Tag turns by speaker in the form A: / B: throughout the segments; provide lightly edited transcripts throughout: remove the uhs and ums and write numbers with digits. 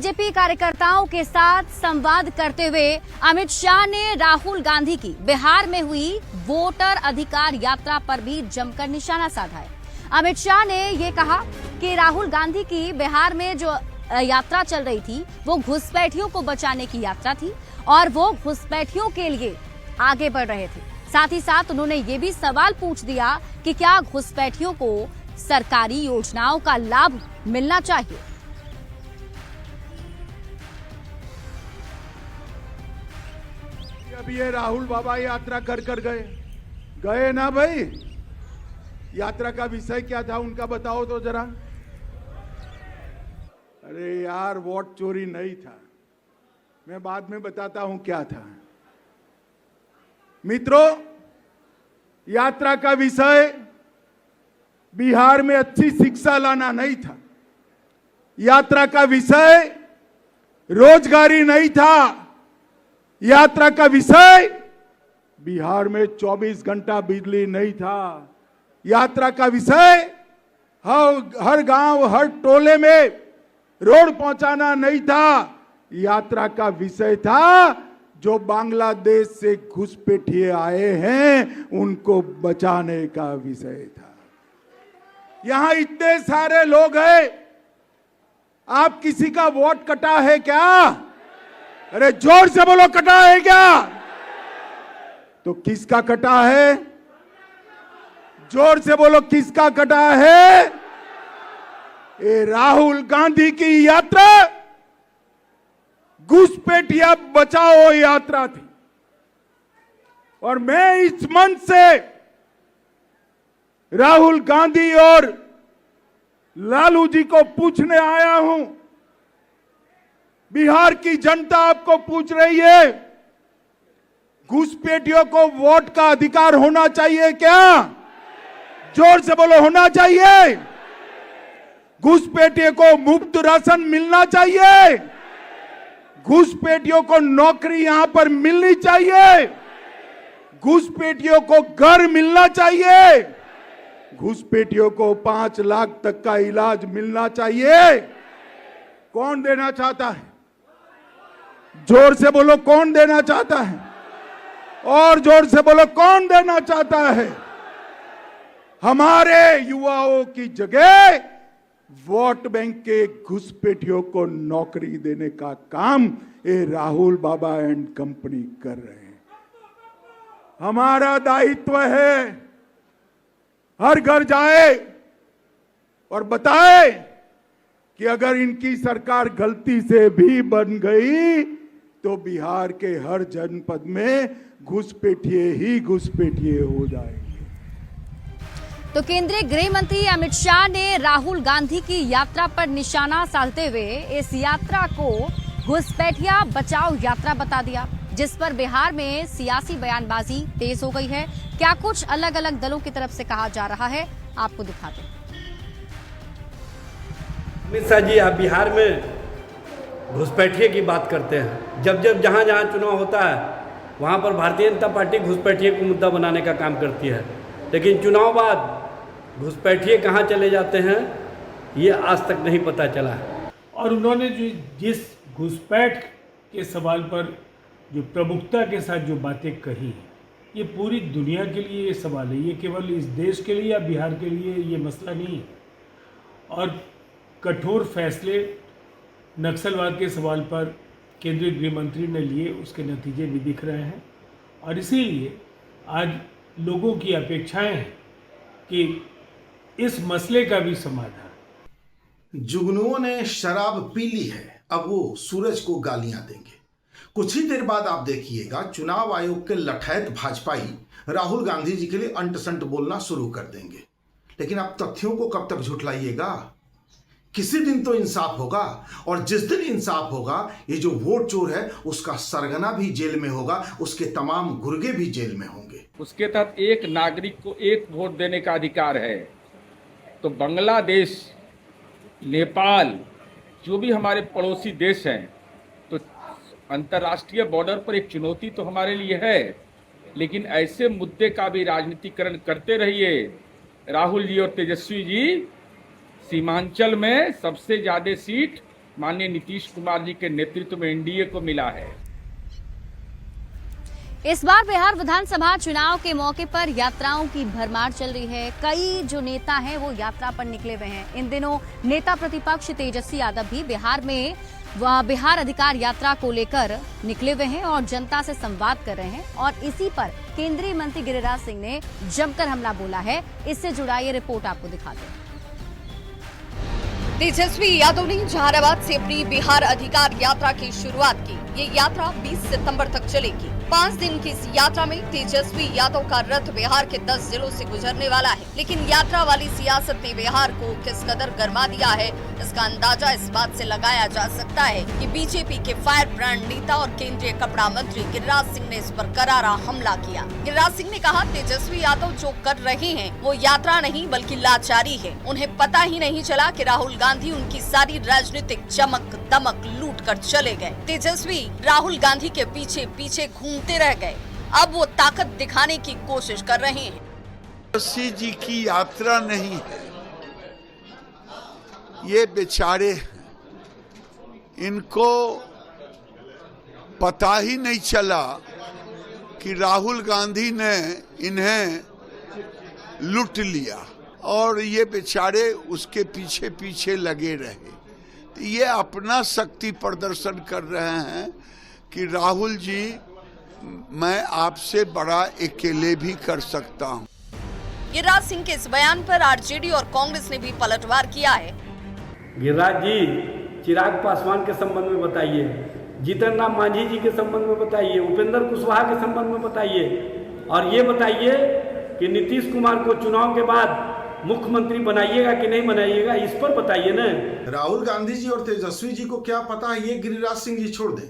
A: BJP कार्यकर्ताओं के साथ संवाद करते हुए अमित शाह ने राहुल गांधी की बिहार में हुई वोटर अधिकार यात्रा पर भी जमकर निशाना साधा है। अमित शाह ने ये कहा कि राहुल गांधी की बिहार में जो यात्रा चल रही थी वो घुसपैठियों को बचाने की यात्रा थी और वो घुसपैठियों के लिए आगे बढ़ रहे थे। साथ ही साथ उन्होंने ये भी सवाल पूछ दिया कि क्या घुसपैठियों को सरकारी योजनाओं का लाभ मिलना चाहिए।
B: अभी ये राहुल बाबा यात्रा कर गए ना भाई। यात्रा का विषय क्या था उनका बताओ तो जरा। अरे यार वोट चोरी नहीं था, मैं बाद में बताता हूं क्या था। मित्रों, यात्रा का विषय बिहार में अच्छी शिक्षा लाना नहीं था। यात्रा का विषय रोजगारी नहीं था। यात्रा का विषय बिहार में 24 घंटा बिजली नहीं था। यात्रा का विषय हर गांव हर टोले में रोड पहुंचाना नहीं था। यात्रा का विषय था जो बांग्लादेश से घुसपैठिए आए हैं उनको बचाने का विषय था। यहां इतने सारे लोग हैं, आप किसी का वोट कटा है क्या? अरे जोर से बोलो, कटा है क्या? तो किसका कटा है? जोर से बोलो, किसका कटा है? ये राहुल गांधी की यात्रा घुसपैठिया बचाओ यात्रा थी। और मैं इस मंच से राहुल गांधी और लालू जी को पूछने आया हूं, बिहार की जनता आपको पूछ रही है, घुसपैठियों को वोट का अधिकार होना चाहिए क्या? जोर से बोलो, होना चाहिए। घुसपैठियों को मुफ्त राशन मिलना चाहिए। घुसपैठियों को नौकरी यहां पर मिलनी चाहिए। घुसपैठियों को घर मिलना चाहिए। घुसपैठियों को 5 लाख तक का इलाज मिलना चाहिए। कौन देना चाहता है? जोर से बोलो, कौन देना चाहता है? और जोर से बोलो, कौन देना चाहता है? हमारे युवाओं की जगह वोट बैंक के घुसपैठियों को नौकरी देने का काम ये राहुल बाबा एंड कंपनी कर रहे हैं। हमारा दायित्व है हर घर जाए और बताए कि अगर इनकी सरकार गलती से भी बन गई तो बिहार के हर जनपद में घुसपैठिए ही घुसपैठिए हो जाएंगे।
A: तो केंद्रीय गृह मंत्री अमित शाह ने राहुल गांधी की यात्रा पर निशाना साधते हुए इस यात्रा को घुसपैठिया बचाओ यात्रा बता दिया, जिस पर बिहार में सियासी बयानबाजी तेज हो गई है। क्या कुछ अलग अलग दलों की तरफ से कहा जा रहा है, आपको दिखाते हैं।
C: अमित शाह जी, आप बिहार में घुसपैठिए की बात करते हैं। जब जहां जहां चुनाव होता है वहां पर भारतीय जनता पार्टी घुसपैठिए को मुद्दा बनाने का काम करती है, लेकिन चुनाव बाद घुसपैठिए कहां चले जाते हैं ये आज तक नहीं पता चला है।
D: और उन्होंने जिस घुसपैठ के सवाल पर जो प्रमुखता के साथ जो बातें कही, ये पूरी दुनिया के लिए ये सवाल है। ये केवल इस देश के लिए या बिहार के लिए ये मसला नहीं है। और कठोर फैसले नक्सलवाद के सवाल पर केंद्रीय गृह मंत्री ने लिए, उसके नतीजे भी दिख रहे हैं। और इसीलिए आज लोगों की अपेक्षाएं हैं कि इस मसले का भी समाधान।
E: जुगनुओं ने शराब पी ली है, अब वो सूरज को गालियां देंगे। कुछ ही देर बाद आप देखिएगा चुनाव आयोग के लठैत भाजपाई राहुल गांधी जी के लिए अंट संट बोलना शुरू कर देंगे। लेकिन आप तथ्यों को कब तक झुठलाइएगा? किसी दिन तो इंसाफ होगा, और जिस दिन इंसाफ होगा ये जो वोट चोर है उसका सरगना भी जेल में होगा, उसके तमाम गुर्गे भी जेल में होंगे।
F: उसके तहत एक नागरिक को एक वोट देने का अधिकार है। तो बांग्लादेश, नेपाल, जो भी हमारे पड़ोसी देश हैं, तो अंतर्राष्ट्रीय बॉर्डर पर एक चुनौती तो हमारे लिए है, लेकिन ऐसे मुद्दे का भी राजनीतिकरण करते रहिए। राहुल जी और तेजस्वी जी, सीमांचल में सबसे ज़्यादा सीट माननीय नीतीश कुमार जी के नेतृत्व में एनडीए को मिला है।
A: इस बार बिहार विधानसभा चुनाव के मौके पर यात्राओं की भरमार चल रही है। कई जो नेता हैं वो यात्रा पर निकले हुए हैं। इन दिनों नेता प्रतिपक्ष तेजस्वी यादव भी बिहार में बिहार अधिकार यात्रा को लेकर निकले हुए हैं और जनता से संवाद कर रहे हैं। और इसी पर केंद्रीय मंत्री गिरिराज सिंह ने जमकर हमला बोला है। इससे जुड़ा ये रिपोर्ट आपको दिखाते हैं।
G: तेजस्वी यादव ने जहानाबाद से अपनी बिहार अधिकार यात्रा की शुरुआत की। ये यात्रा 20 सितंबर तक चलेगी। 5 दिन की इस यात्रा में तेजस्वी यादव का रथ बिहार के 10 जिलों से गुजरने वाला है। लेकिन यात्रा वाली सियासत ने बिहार को किस कदर गरमा दिया है, इसका अंदाजा इस बात से लगाया जा सकता है कि बीजेपी के फायर ब्रांड नेता और केंद्रीय कपड़ा मंत्री गिरिराज सिंह ने इस पर करारा हमला किया। गिरिराज सिंह ने कहा, तेजस्वी यादव जो कर रहे हैं वो यात्रा नहीं बल्कि लाचारी है। उन्हें पता ही नहीं चला कि राहुल गांधी उनकी सारी राजनीतिक चमक दमक लूट कर चले गए। तेजस्वी राहुल गांधी के पीछे पीछे घूमते रह गए। अब वो ताकत दिखाने की कोशिश कर रहे हैं।
H: तेजस्वी जी की यात्रा नहीं है, ये बेचारे इनको पता ही नहीं चला कि राहुल गांधी ने इन्हें लूट लिया और ये बेचारे उसके पीछे पीछे लगे रहे। तो ये अपना शक्ति प्रदर्शन कर रहे हैं कि राहुल जी, मैं आपसे बड़ा अकेले भी कर सकता हूं।
G: गिरिराज सिंह के इस बयान पर आरजेडी और कांग्रेस ने भी पलटवार किया है।
C: गिरिराज जी, चिराग पासवान के संबंध में बताइए, जीतन राम मांझी जी के संबंध में बताइए, उपेंद्र कुशवाहा के संबंध में बताइए, और ये बताइए कि नीतीश कुमार को चुनाव के बाद मुख्यमंत्री बनाइएगा कि नहीं बनाइएगा, इस पर बताइए ना।
E: राहुल गांधी जी और तेजस्वी जी को क्या पता है ये गिरिराज सिंह जी छोड़ दें,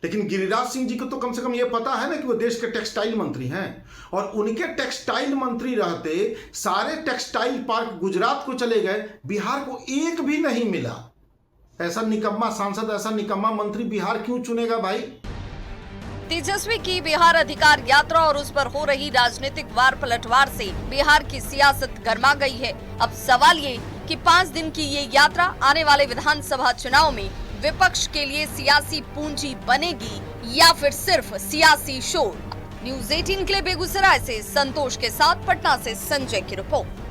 E: लेकिन गिरिराज सिंह जी को तो कम से कम ये पता है ना कि वो देश के टेक्सटाइल मंत्री हैं और उनके टेक्सटाइल मंत्री रहते सारे टेक्सटाइल पार्क गुजरात को चले गए, बिहार को एक भी नहीं मिला। ऐसा निकम्मा सांसद, ऐसा निकम्मा मंत्री बिहार क्यों चुनेगा भाई?
G: तेजस्वी की बिहार अधिकार यात्रा और उस पर हो रही राजनीतिक वार पलटवार से बिहार की सियासत गर्मा गई है। अब सवाल ये कि 5 दिन की ये यात्रा आने वाले विधानसभा चुनाव में विपक्ष के लिए सियासी पूंजी बनेगी या फिर सिर्फ सियासी शोर। न्यूज़ 18 के लिए बेगूसराय से संतोष के साथ पटना से संजय की रिपोर्ट।